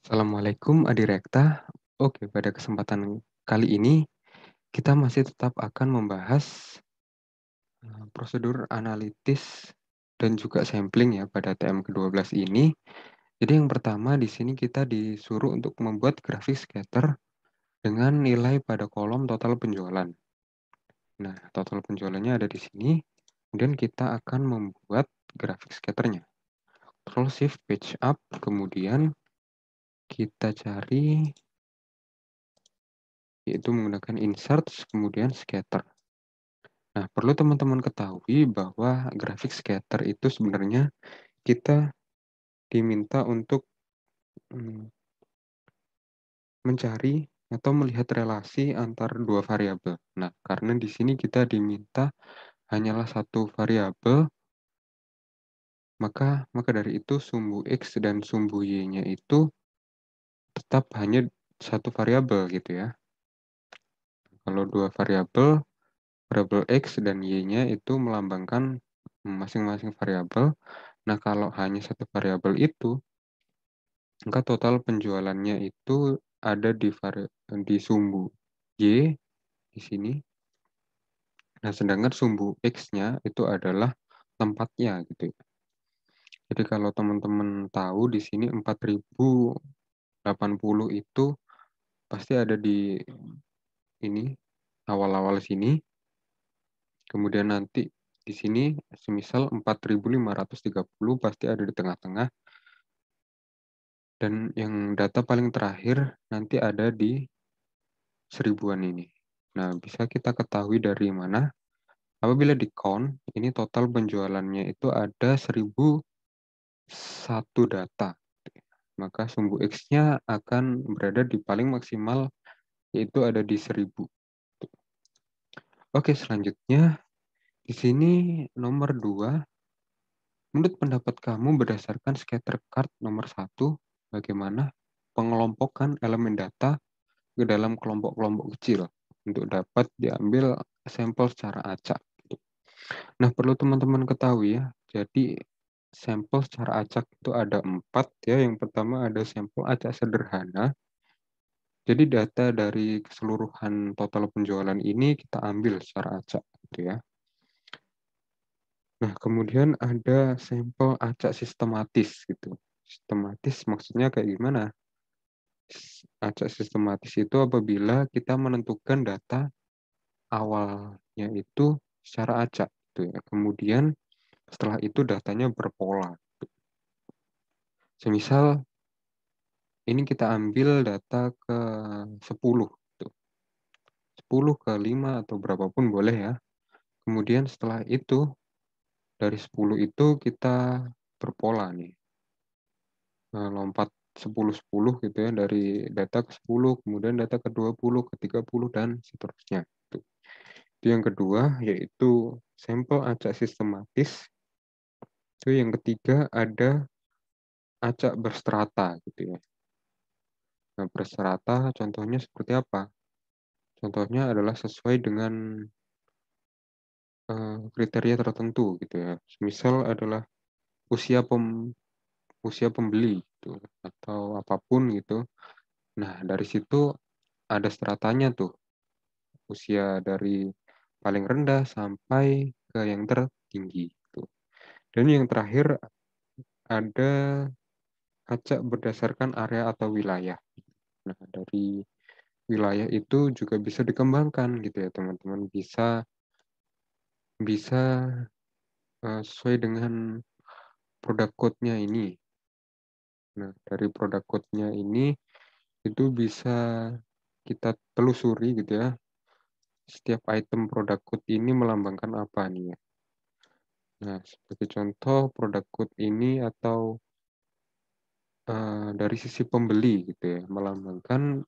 Assalamualaikum Adirekta. Oke, pada kesempatan kali ini kita masih tetap akan membahas prosedur analitis dan juga sampling ya pada TM ke-12 ini. Jadi yang pertama di sini kita disuruh untuk membuat grafik scatter dengan nilai pada kolom total penjualan. Nah, total penjualannya ada di sini. Kemudian kita akan membuat grafik scatternya. Ctrl Shift Page Up, kemudian kita cari yaitu menggunakan insert, kemudian scatter. Nah, perlu teman-teman ketahui bahwa grafik scatter itu sebenarnya kita diminta untuk mencari atau melihat relasi antar dua variabel. Nah, karena di sini kita diminta hanyalah satu variabel, maka dari itu sumbu X dan sumbu Y-nya itu tetap hanya satu variabel gitu ya. Kalau dua variabel X dan Y-nya itu melambangkan masing-masing variabel. Nah, kalau hanya satu variabel itu, maka total penjualannya itu ada di sumbu Y di sini. Nah, sedangkan sumbu X-nya itu adalah tempatnya gitu ya. Jadi kalau teman-teman tahu di sini 4080 itu pasti ada di ini awal-awal sini. Kemudian nanti di sini semisal 4530 pasti ada di tengah-tengah. Dan yang data paling terakhir nanti ada di seribuan ini. Nah, bisa kita ketahui dari mana? Apabila di count, ini total penjualannya itu ada 1001 data. Maka sumbu X-nya akan berada di paling maksimal, yaitu ada di 1000. Oke, selanjutnya di sini nomor 2. Menurut pendapat kamu berdasarkan scatter card nomor 1, bagaimana pengelompokan elemen data ke dalam kelompok-kelompok kecil untuk dapat diambil sampel secara acak. Nah, perlu teman-teman ketahui ya, jadi sampel secara acak itu ada 4 ya. Yang pertama ada sampel acak sederhana. Jadi data dari keseluruhan total penjualan ini kita ambil secara acak gitu ya. Nah, kemudian ada sampel acak sistematis gitu. Sistematis maksudnya kayak gimana? Acak sistematis itu apabila kita menentukan data awalnya itu secara acak gitu ya. Kemudian setelah itu datanya berpola. Semisal ini kita ambil data ke 10 gitu. 10 ke 5 atau berapapun boleh ya. Kemudian setelah itu dari 10 itu kita berpola nih. Lompat 10-10 gitu ya, dari data ke 10, kemudian data ke 20, ke 30, dan seterusnya. Itu yang kedua, yaitu sampel acak sistematis. Itu yang ketiga ada acak berstrata gitu ya. Nah, berstrata contohnya seperti apa? Contohnya adalah sesuai dengan kriteria tertentu gitu ya. Misal adalah usia usia pembeli gitu atau apapun gitu. Nah, dari situ ada stratanya tuh. Usia dari paling rendah sampai ke yang tertinggi gitu. Dan yang terakhir ada acak berdasarkan area atau wilayah. Nah, dari wilayah itu juga bisa dikembangkan gitu ya, teman-teman. Bisa bisa sesuai dengan produk code-nya ini. Nah, dari produk code-nya ini itu bisa kita telusuri gitu ya. Setiap item produk code ini melambangkan apa nih ya. Nah, sebagai contoh produk code ini atau dari sisi pembeli gitu ya, melambangkan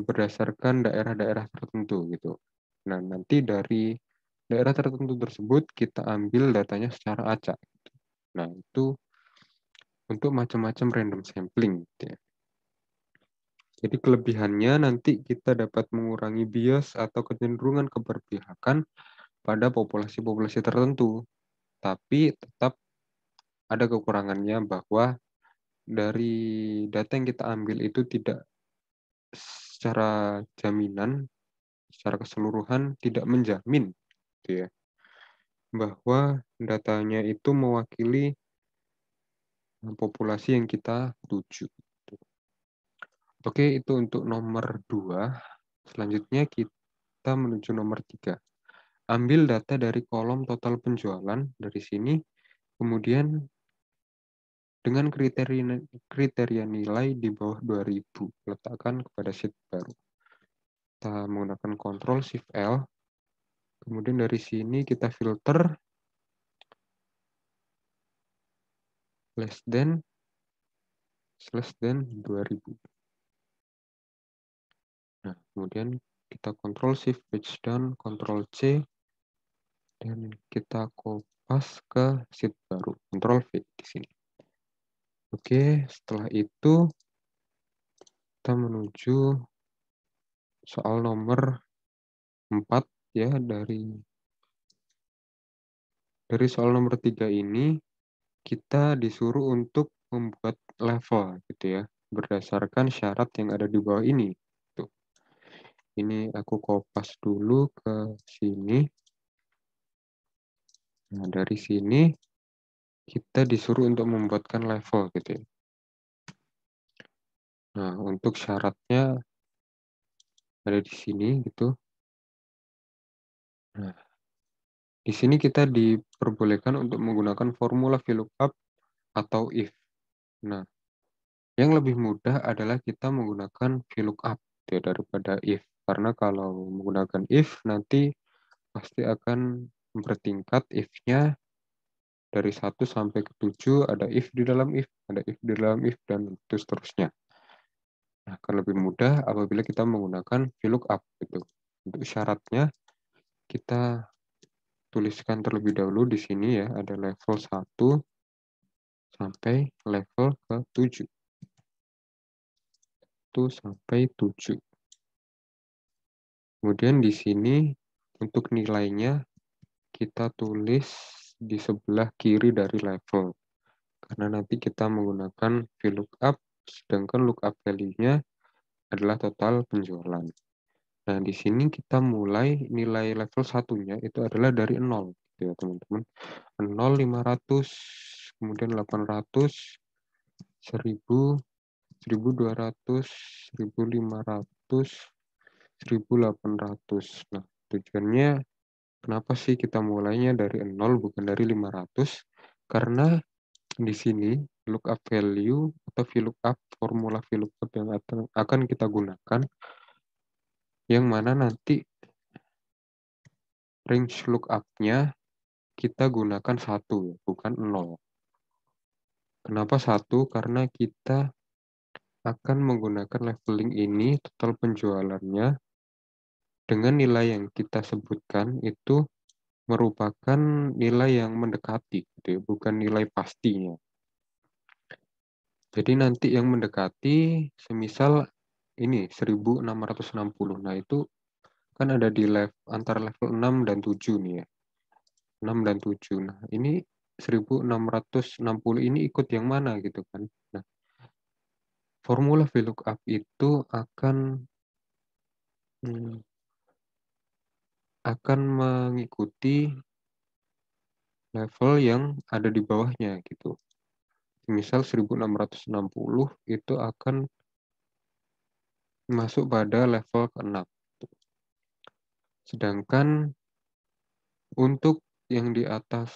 berdasarkan daerah-daerah tertentu gitu. Nah, nanti dari daerah tertentu tersebut kita ambil datanya secara acak. Gitu. Nah, itu untuk macam-macam random sampling. Gitu ya. Jadi kelebihannya nanti kita dapat mengurangi bias atau kecenderungan keberpihakan pada populasi-populasi tertentu. Tapi tetap ada kekurangannya bahwa dari data yang kita ambil itu tidak secara jaminan, secara keseluruhan tidak menjamin gitu ya, bahwa datanya itu mewakili populasi yang kita tuju. Oke, itu untuk nomor 2. Selanjutnya kita menuju nomor 3. Ambil data dari kolom total penjualan dari sini, kemudian dengan kriteria nilai di bawah 2000, letakkan kepada sheet baru. Kita menggunakan Ctrl Shift L, kemudian dari sini kita filter less than 2000. Nah, kemudian kita Ctrl Shift Page Down, Ctrl C, dan kita kopas ke sheet baru, Ctrl V di sini. Oke, setelah itu kita menuju soal nomor 4 ya. Dari soal nomor 3 ini kita disuruh untuk membuat level gitu ya, berdasarkan syarat yang ada di bawah ini. Tuh. Ini aku kopas dulu ke sini. Nah, dari sini kita disuruh untuk membuatkan level gitu ya. Nah, untuk syaratnya ada di sini gitu. Nah, di sini kita diperbolehkan untuk menggunakan formula VLOOKUP atau if. Nah, yang lebih mudah adalah kita menggunakan VLOOKUP ya, daripada if. Karena kalau menggunakan if nanti pasti akan bertingkat if-nya dari 1 sampai ke 7, ada if di dalam if, ada if di dalam if, dan itu seterusnya. Nah, akan lebih mudah apabila kita menggunakan VLOOKUP gitu. Untuk syaratnya kita tuliskan terlebih dahulu di sini ya, ada level 1 sampai level ke 7. 1 sampai 7. Kemudian di sini untuk nilainya kita tulis di sebelah kiri dari level. Karena nanti kita menggunakan VLOOKUP, sedangkan lookup value-nya adalah total penjualan. Nah, di sini kita mulai nilai level satunya itu adalah dari 0, gitu ya teman-teman. 0, 500, kemudian 800, 1000, 1200, 1500, 1800. Nah, tujuannya kenapa sih kita mulainya dari 0 bukan dari 500? Karena di sini lookup value atau VLOOKUP, formula VLOOKUP yang akan kita gunakan, yang mana nanti range lookup-nya kita gunakan 1, bukan 0. Kenapa 1? Karena kita akan menggunakan leveling ini, total penjualannya, dengan nilai yang kita sebutkan itu merupakan nilai yang mendekati, gitu ya, bukan nilai pastinya. Jadi nanti yang mendekati, semisal ini 1660. Nah, itu kan ada di antara level 6 dan 7 nih ya. 6 dan 7. Nah, ini 1660 ini ikut yang mana gitu kan. Nah, formula VLOOKUP itu akan mengikuti level yang ada di bawahnya gitu. Misal 1660 itu akan masuk pada level ke-6. Sedangkan untuk yang di atas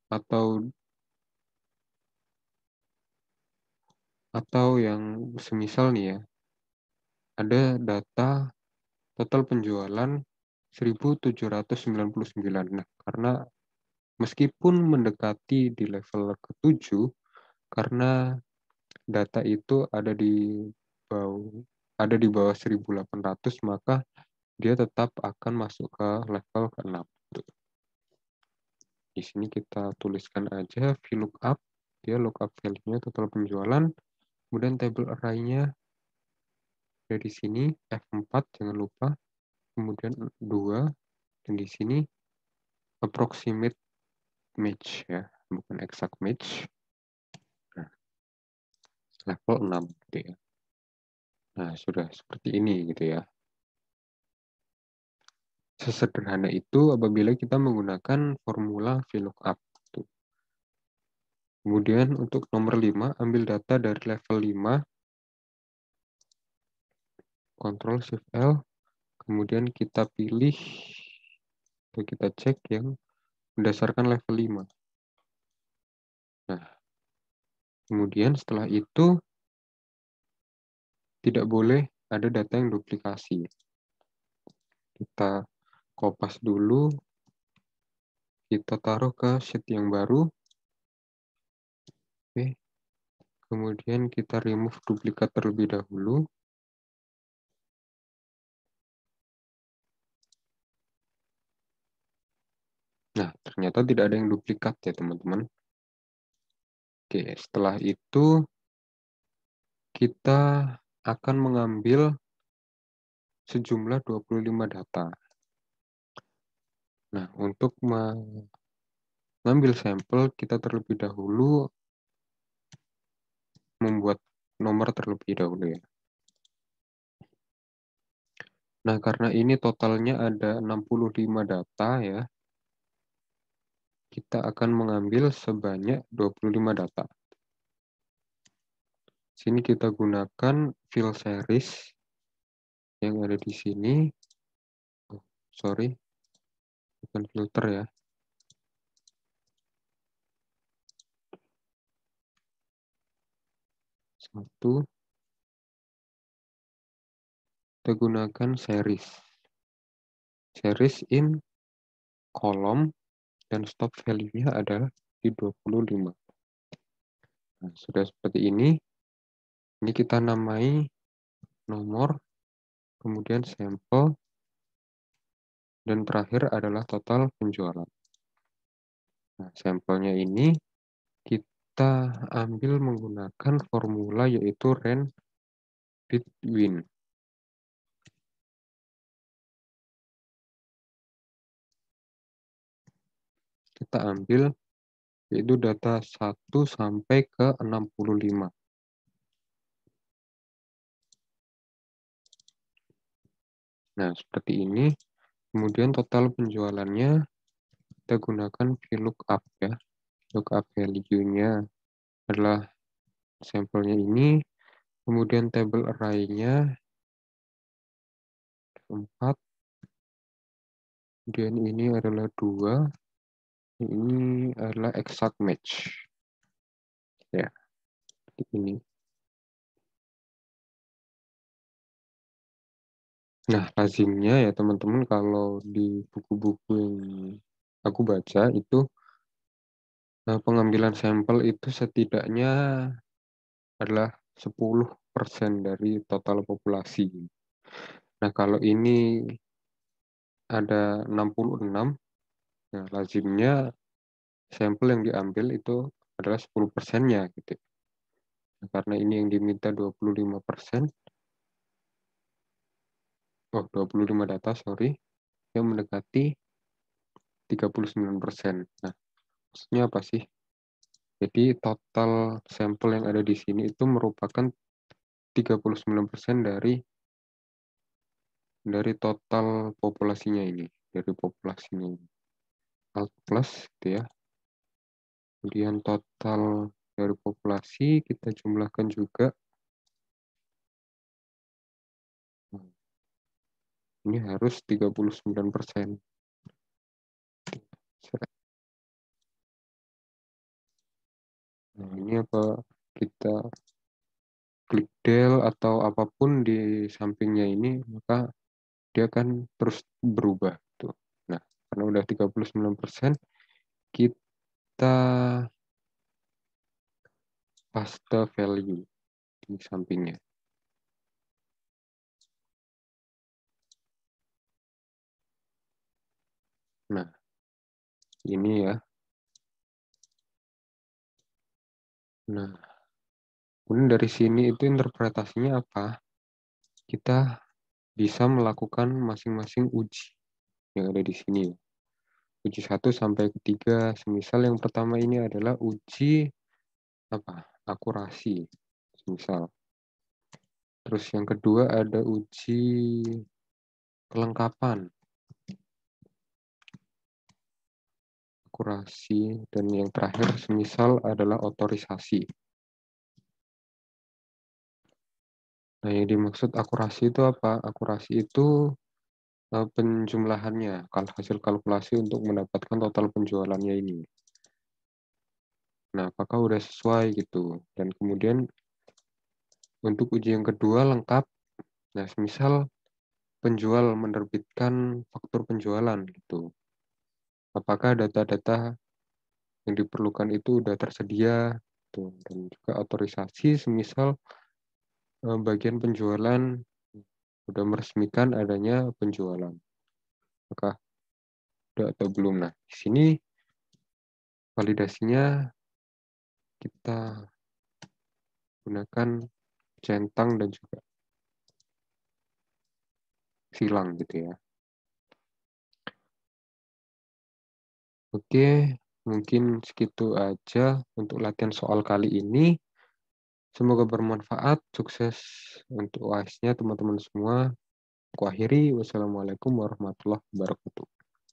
atau yang semisal nih ya, ada data total penjualan 1799. Nah, karena meskipun mendekati di level ke-7, karena data itu ada di bawah 1800, maka dia tetap akan masuk ke level ke-6. Di sini kita tuliskan aja VLOOKUP, dia lookup value-nya total penjualan, kemudian table array-nya dari sini F4 jangan lupa, kemudian 2, dan di sini approximate match ya, bukan exact match. Nah, level 6 gitu ya. Nah, sudah seperti ini gitu ya. Sesederhana itu apabila kita menggunakan formula VLOOKUP. Kemudian untuk nomor 5, ambil data dari level 5, Ctrl Shift L, kemudian kita pilih atau kita cek yang berdasarkan level 5. Nah, kemudian setelah itu tidak boleh ada data yang duplikasi. Kita kopas dulu, kita taruh ke sheet yang baru. Oke. Kemudian kita remove duplikat terlebih dahulu. Nah, ternyata tidak ada yang duplikat ya, teman-teman. Oke, setelah itu kita akan mengambil sejumlah 25 data. Nah, untuk mengambil sampel, kita terlebih dahulu membuat nomor terlebih dahulu ya. Nah, karena ini totalnya ada 65 data ya, kita akan mengambil sebanyak 25 data. Sini kita gunakan fill series yang ada di sini. Oh, sorry, bukan filter ya. Satu, kita gunakan series. Series in kolom dan stop value-nya adalah di 25. Nah, sudah seperti ini. Ini kita namai nomor, kemudian sampel, dan terakhir adalah total penjualan. Nah, sampelnya ini kita ambil menggunakan formula yaitu range between. Kita ambil yaitu data 1 sampai ke 65. Nah, seperti ini. Kemudian total penjualannya kita gunakan VLOOKUP ya. VLOOKUP value-nya adalah sampelnya ini. Kemudian table array-nya 4. Kemudian ini adalah 2. Ini adalah exact match. Ya, ini. Nah, lazimnya ya teman-teman kalau di buku-buku yang aku baca itu pengambilan sampel itu setidaknya adalah 10% dari total populasi. Nah, kalau ini ada 66, nah lazimnya sampel yang diambil itu adalah 10%-nya gitu. Nah, karena ini yang diminta 25%, 25 data, sorry, yang mendekati 39%. Nah, maksudnya apa sih? Jadi total sampel yang ada di sini itu merupakan 39% dari total populasinya ini, dari populasinya ini. Alt plus gitu ya. Kemudian total dari populasi kita jumlahkan juga. Ini harus 39%. Nah, ini apa kita klik del atau apapun di sampingnya ini, maka dia akan terus berubah tuh. Nah, karena udah 39%, kita paste value di sampingnya. Nah, ini ya. Nah, kemudian dari sini itu interpretasinya apa? Kita bisa melakukan masing-masing uji yang ada di sini. Uji 1 sampai ketiga, semisal yang pertama ini adalah uji apa? Akurasi. misal. Terus yang kedua ada uji kelengkapan, akurasi, dan yang terakhir semisal adalah otorisasi. Nah, yang dimaksud akurasi itu apa? Akurasi itu penjumlahannya, hasil kalkulasi untuk mendapatkan total penjualannya ini. Nah, apakah udah sesuai gitu? Dan kemudian untuk uji yang kedua lengkap. Nah, misal penjual menerbitkan faktur penjualan gitu. Apakah data-data yang diperlukan itu udah tersedia gitu. Dan juga otorisasi semisal bagian penjualan udah meresmikan adanya penjualan. Apakah udah atau belum? Nah, di sini validasinya kita gunakan centang dan juga silang gitu ya. Oke, mungkin segitu aja untuk latihan soal kali ini. Semoga bermanfaat, sukses untuk UAS-nya teman-teman semua. Aku akhiri, wassalamualaikum warahmatullahi wabarakatuh.